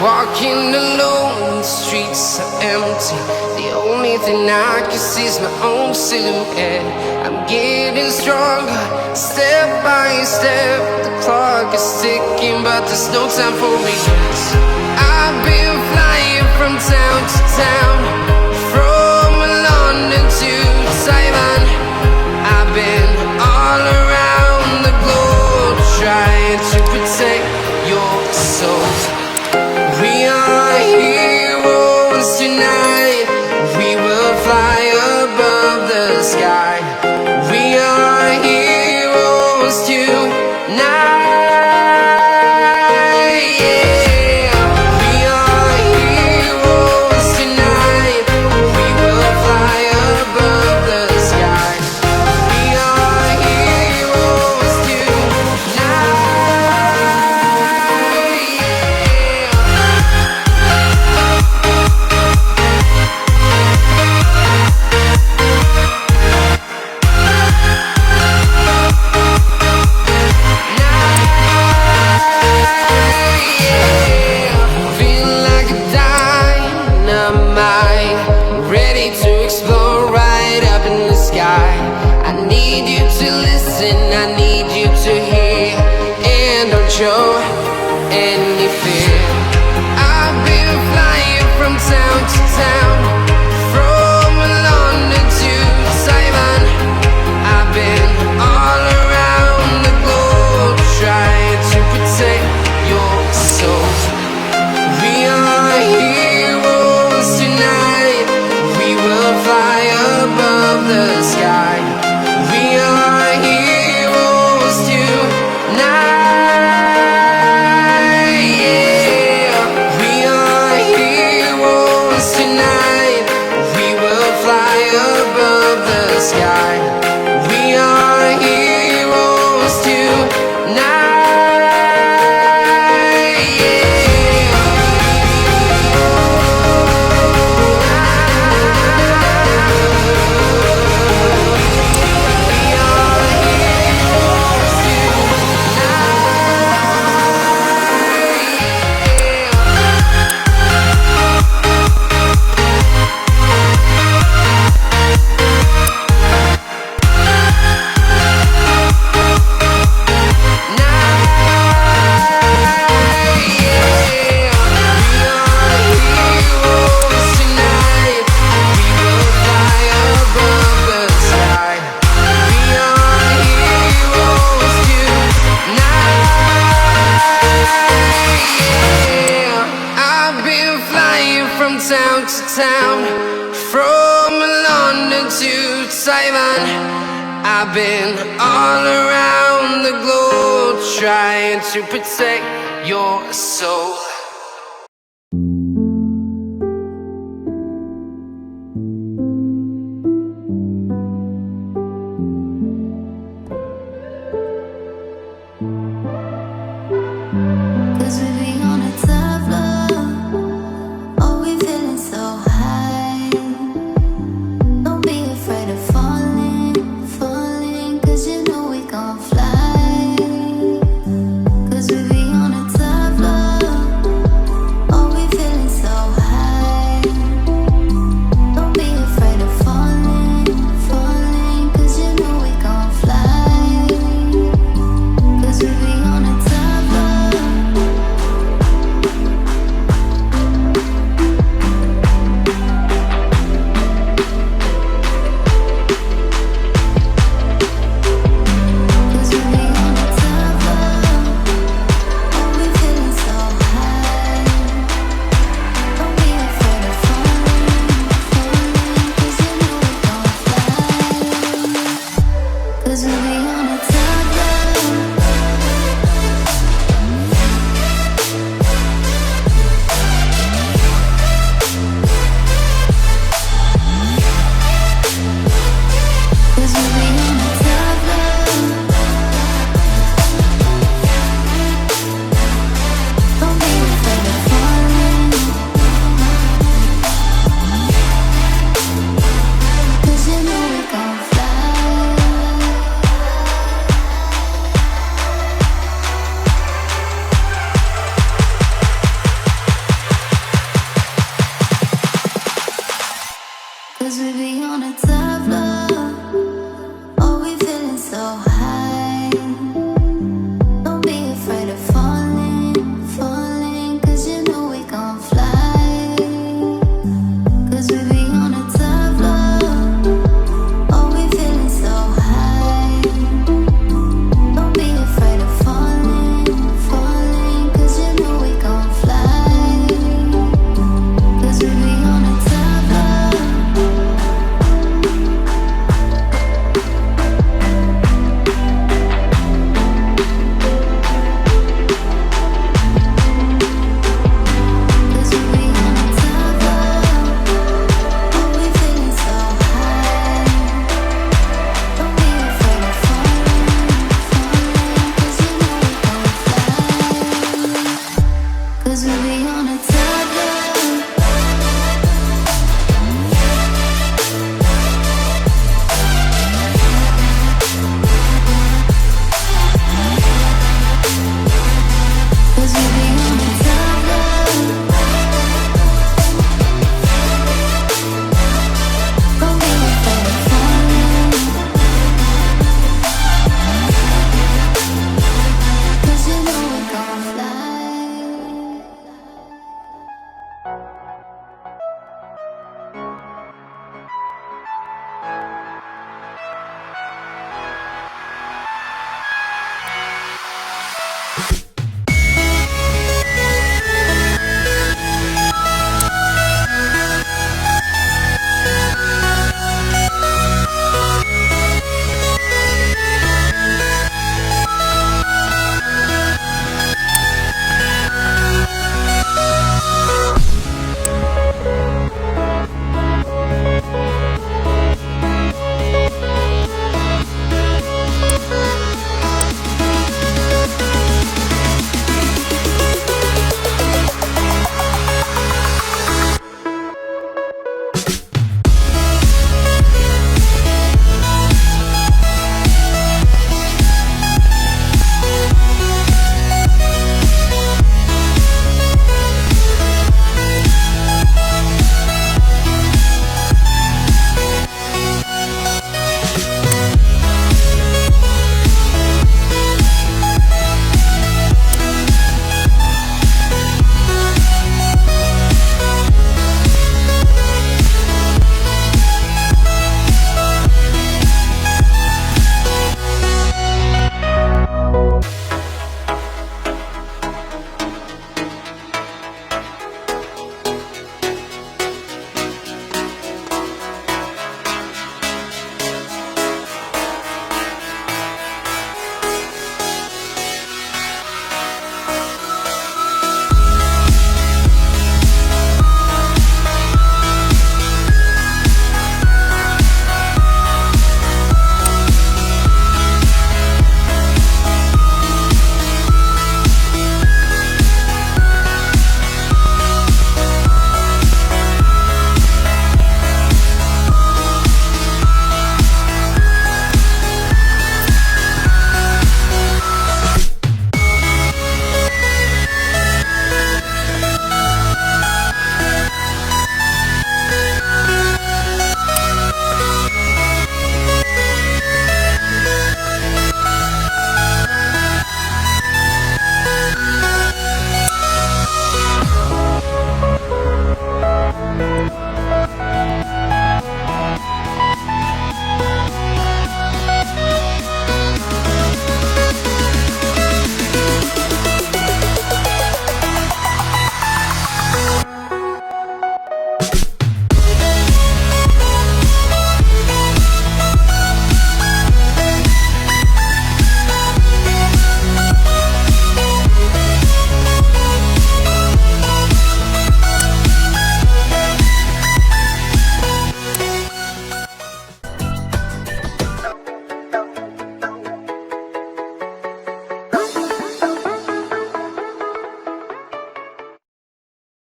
Walking alone, the streets are empty. The only thing I can see is my own silhouette. I'm getting stronger, step by step. The clock is ticking, but there's no time for me. I've been flying from town to town, from London to Taiwan. I've been all around the globe, trying to protect your soul. We are heroes tonight. We will fly above the sky. We are heroes tonight. Yeah. We are heroes tonight. We will fly above the sky. We are heroes tonight. I need you to hear, and don't show any fear. I've been flying from town to town, from London to Taiwan. I've been all around the globe, trying to protect your soul. We are heroes tonight. We will fly above the sky. We are heroes tonight. Yeah. We are heroes tonight. We will fly above the sky. We are heroes tonight. From town to town, from London to Taiwan. I've been all around the globe, trying to protect your soul.